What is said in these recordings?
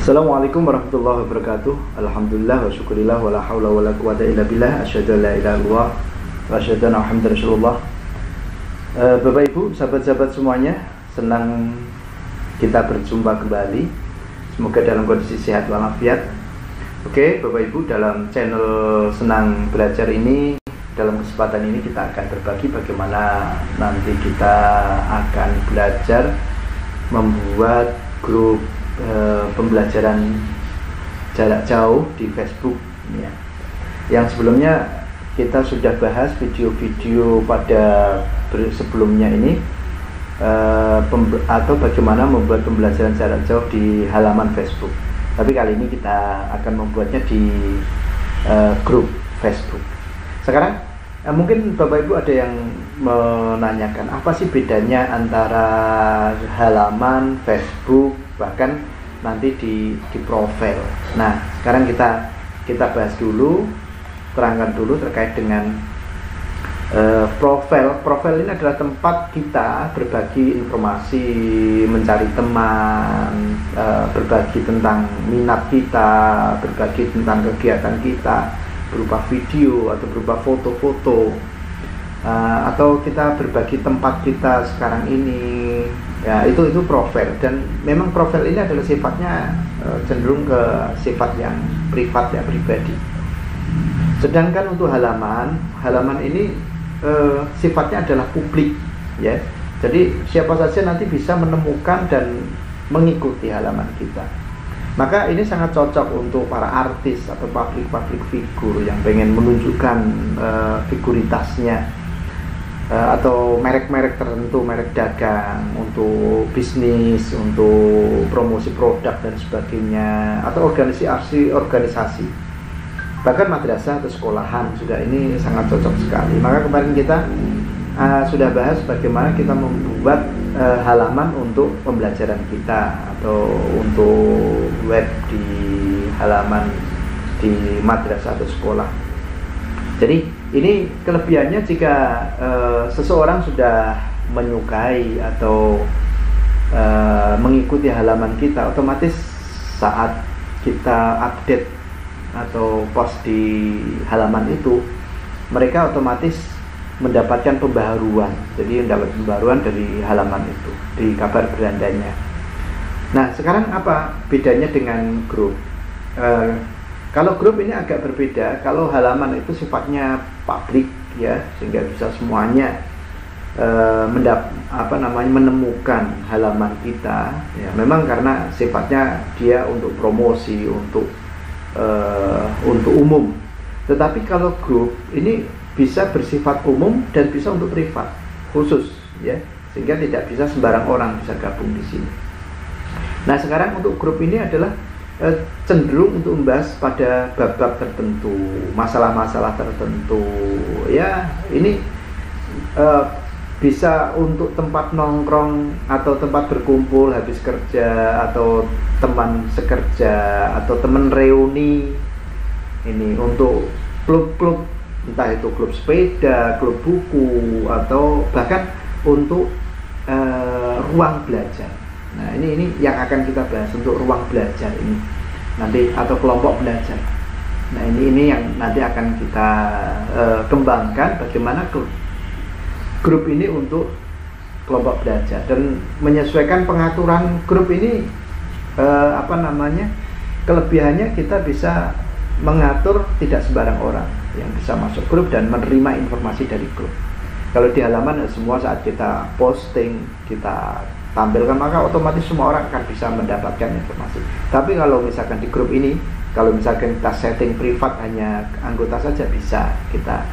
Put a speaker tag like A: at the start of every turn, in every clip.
A: Assalamualaikum warahmatullahi wabarakatuh. Alhamdulillah wa syukurillah wa la hawla wa la quwata illa billah. Asyhadu an la ilaha illallah wa asyhadu anna Muhammadar Rasulullah. Bapak Ibu, sahabat-sahabat semuanya, senang kita berjumpa kembali. Semoga dalam kondisi sehat walafiat. Oke, Bapak Ibu, dalam channel Senang Belajar ini, dalam kesempatan ini kita akan berbagi bagaimana nanti kita akan belajar membuat grup pembelajaran jarak jauh di Facebook ya. Yang sebelumnya kita sudah bahas video-video pada sebelumnya ini atau bagaimana membuat pembelajaran jarak jauh di halaman Facebook. Tapi kali ini kita akan membuatnya di grup Facebook. Sekarang mungkin Bapak Ibu ada yang menanyakan apa sih bedanya antara halaman Facebook bahkan nanti di profil. Nah, sekarang kita bahas dulu, terangkan dulu terkait dengan profil. Profil ini adalah tempat kita berbagi informasi, mencari teman, berbagi tentang minat kita, berbagi tentang kegiatan kita berupa video atau berupa foto-foto, atau kita berbagi tempat kita sekarang ini. Ya, itu profil, dan memang profil ini adalah sifatnya cenderung ke sifat yang privat ya, pribadi. Sedangkan untuk halaman ini sifatnya adalah publik ya. Jadi siapa saja nanti bisa menemukan dan mengikuti halaman kita. Maka ini sangat cocok untuk para artis atau public figure yang pengen menunjukkan figuritasnya, atau merek-merek tertentu, merek dagang, untuk bisnis, untuk promosi produk dan sebagainya, atau organisasi, bahkan madrasah atau sekolahan juga ini sangat cocok sekali. Maka kemarin kita sudah bahas bagaimana kita membuat halaman untuk pembelajaran kita atau untuk web di halaman di madrasah atau sekolah. Jadi ini kelebihannya jika seseorang sudah menyukai atau mengikuti halaman kita, otomatis saat kita update atau post di halaman itu, mereka otomatis mendapatkan pembaharuan. Jadi mendapat pembaharuan dari halaman itu, di kabar berandanya. Nah, sekarang apa bedanya dengan grup? Kalau grup ini agak berbeda. Kalau halaman itu sifatnya publik ya, sehingga bisa semuanya menemukan halaman kita ya. Memang karena sifatnya dia untuk promosi, untuk umum. Tetapi kalau grup ini bisa bersifat umum dan bisa untuk privat khusus ya, sehingga tidak bisa sembarang orang bisa gabung di sini. Nah, sekarang untuk grup ini adalah cenderung untuk membahas pada bab-bab tertentu, masalah-masalah tertentu ya. Ini bisa untuk tempat nongkrong atau tempat berkumpul habis kerja, atau teman sekerja, atau teman reuni. Ini untuk klub-klub, entah itu klub sepeda, klub buku, atau bahkan untuk ruang belajar. Nah, ini yang akan kita bahas untuk ruang belajar ini nanti, atau kelompok belajar. Nah, ini yang nanti akan kita kembangkan bagaimana grup ini untuk kelompok belajar, dan menyesuaikan pengaturan grup ini. Kelebihannya kita bisa mengatur tidak sembarang orang yang bisa masuk grup dan menerima informasi dari grup. Kalau di halaman semua saat kita posting, kita tampilkan, maka otomatis semua orang akan bisa mendapatkan informasi. Tapi kalau misalkan di grup ini, kalau misalkan kita setting privat hanya anggota saja, bisa kita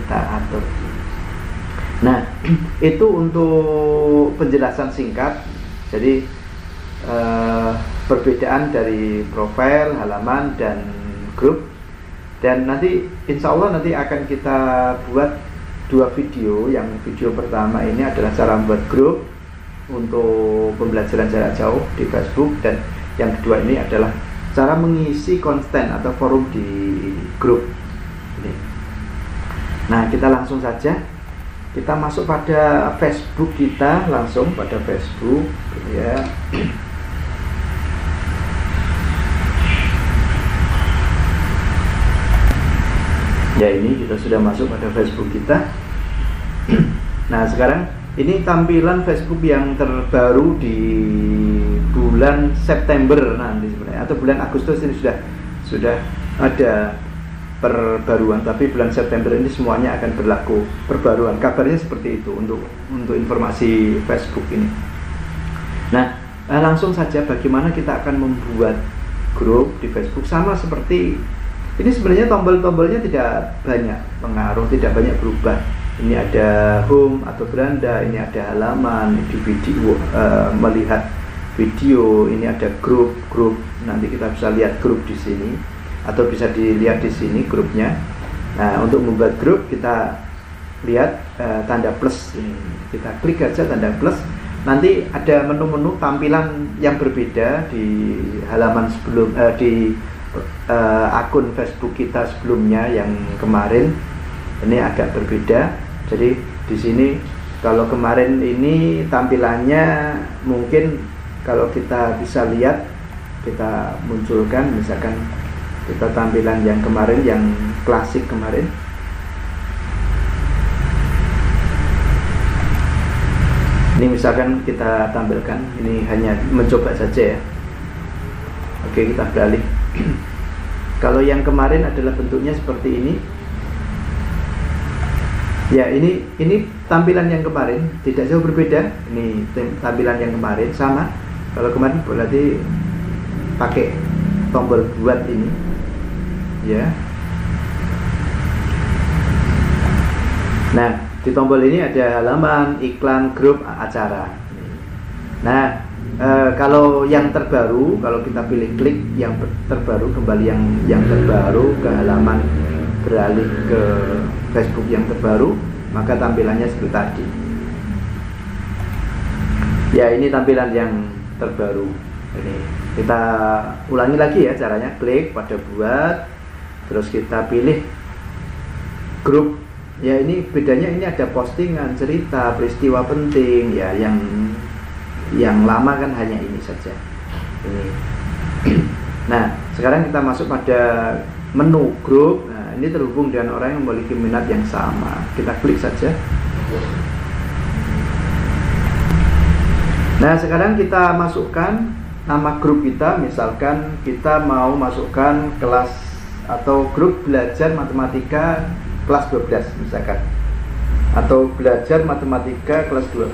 A: atur. Nah, itu untuk penjelasan singkat. Jadi perbedaan dari profil, halaman, dan grup. Dan nanti insya Allah nanti akan kita buat 2 video. Yang video pertama ini adalah cara membuat grup untuk pembelajaran jarak jauh di Facebook, dan yang kedua ini adalah cara mengisi konten atau forum di grup ini. Nah, kita langsung saja, kita masuk pada Facebook kita, langsung pada Facebook ya. Ya, ini kita sudah masuk pada Facebook kita. Nah, sekarang ini tampilan Facebook yang terbaru di bulan September nanti sebenarnya, atau bulan Agustus ini sudah ada perbaruan, tapi bulan September ini semuanya akan berlaku perbaruan. Kabarnya seperti itu untuk informasi Facebook ini. Nah, langsung saja bagaimana kita akan membuat grup di Facebook. Sama seperti ini, sebenarnya tombol-tombolnya tidak banyak pengaruh, tidak banyak berubah. Ini ada home atau beranda, ini ada halaman, di video melihat video, ini ada grup. Nanti kita bisa lihat grup di sini atau bisa dilihat di sini grupnya. Nah, untuk membuat grup kita lihat tanda plus ini. Kita klik aja tanda plus. Nanti ada menu-menu tampilan yang berbeda di halaman sebelum di akun Facebook kita sebelumnya yang kemarin. Ini agak berbeda. Jadi di sini kalau kemarin ini tampilannya mungkin kalau kita bisa lihat, kita munculkan misalkan kita tampilan yang kemarin, yang klasik kemarin. Ini misalkan kita tampilkan, ini hanya mencoba saja ya. Oke, kita beralih. Kalau yang kemarin adalah bentuknya seperti ini. Ya, ini tampilan yang kemarin, tidak jauh berbeda. Ini tampilan yang kemarin sama. Kalau kemarin berarti pakai tombol buat ini. Ya. Nah, di tombol ini ada halaman, iklan, grup, acara. Nah, kalau yang terbaru, kalau kita pilih klik yang terbaru, kembali yang terbaru ke halaman, beralih ke Facebook yang terbaru, maka tampilannya seperti tadi. Ya, ini tampilan yang terbaru. Ini kita ulangi lagi ya caranya. Klik pada buat, terus kita pilih grup. Ya, ini bedanya, ini ada postingan, cerita, peristiwa penting ya. Yang lama kan hanya ini saja. Ini. Nah, sekarang kita masuk pada menu grup. Nah, ini terhubung dengan orang yang memiliki minat yang sama. Kita klik saja. Nah, sekarang kita masukkan nama grup kita. Misalkan kita mau masukkan kelas atau grup belajar matematika kelas 12 misalkan, atau belajar matematika kelas 12.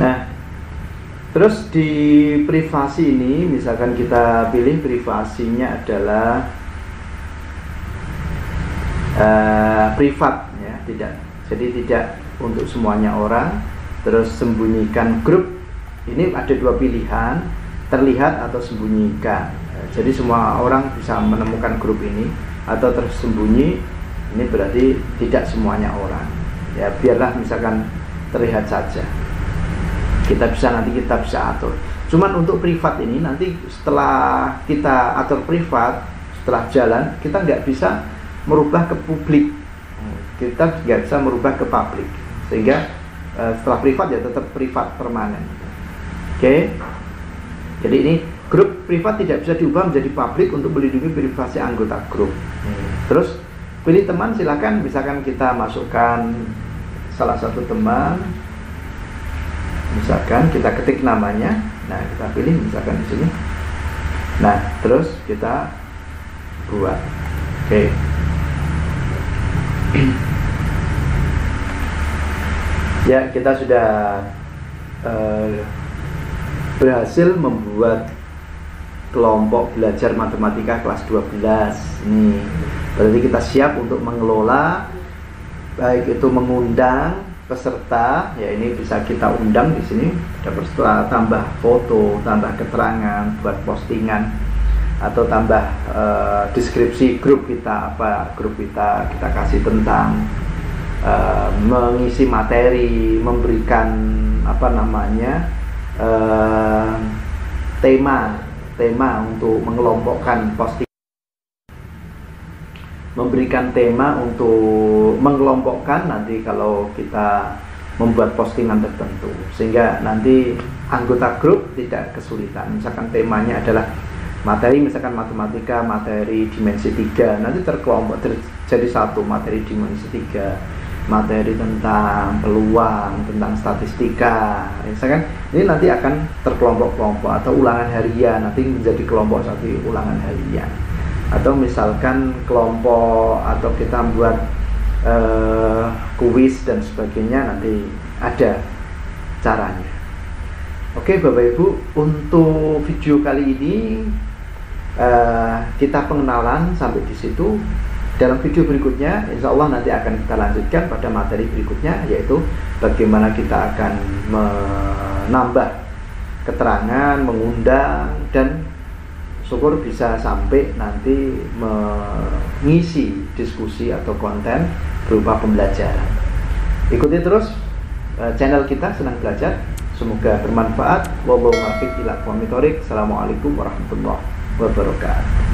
A: Nah, terus di privasi ini misalkan kita pilih privasinya adalah privat ya, tidak untuk semuanya orang. Terus sembunyikan grup, ini ada dua pilihan, terlihat atau sembunyikan. Jadi semua orang bisa menemukan grup ini, atau tersembunyi, ini berarti tidak semuanya orang. Ya, biarlah misalkan terlihat saja. Kita bisa atur. Cuman untuk privat ini nanti setelah kita atur privat, setelah jalan, kita nggak bisa merubah ke publik. Kita nggak bisa merubah ke publik, sehingga setelah privat ya tetap privat permanen. Oke. Jadi ini grup privat tidak bisa diubah menjadi publik untuk melindungi privasi anggota grup. Terus pilih teman, silakan. Misalkan kita masukkan salah satu teman, misalkan kita ketik namanya. Nah, kita pilih misalkan di sini. Nah, terus kita buat. Oke. Ya, kita sudah berhasil membuat kelompok belajar matematika kelas 12. Ini berarti kita siap untuk mengelola, baik itu mengundang peserta, ya ini bisa kita undang di sini, ada peserta, tambah foto, tambah keterangan, buat postingan, atau tambah deskripsi grup kita, apa grup kita kasih tentang mengisi materi, memberikan apa namanya tema untuk mengelompokkan posting. memberikan tema untuk mengelompokkan nanti kalau kita membuat postingan tertentu, sehingga nanti anggota grup tidak kesulitan. Misalkan temanya adalah materi, misalkan matematika, materi dimensi 3, nanti terkelompok jadi satu materi dimensi 3, materi tentang peluang, tentang statistika, misalkan ini nanti akan terkelompok-kelompok, atau ulangan harian nanti menjadi kelompok satu ulangan harian, atau misalkan kelompok, atau kita buat kuis dan sebagainya, nanti ada caranya. Oke Bapak Ibu, untuk video kali ini kita pengenalan sampai di situ. Dalam video berikutnya insya Allah nanti akan kita lanjutkan pada materi berikutnya, yaitu bagaimana kita akan menambah keterangan, mengundang, dan syukur bisa sampai nanti mengisi diskusi atau konten berupa pembelajaran. Ikuti terus channel kita Senang Belajar, semoga bermanfaat. Wallahu muwaffiq ila aqwamit thoriq. Assalamualaikum warahmatullahi wabarakatuh.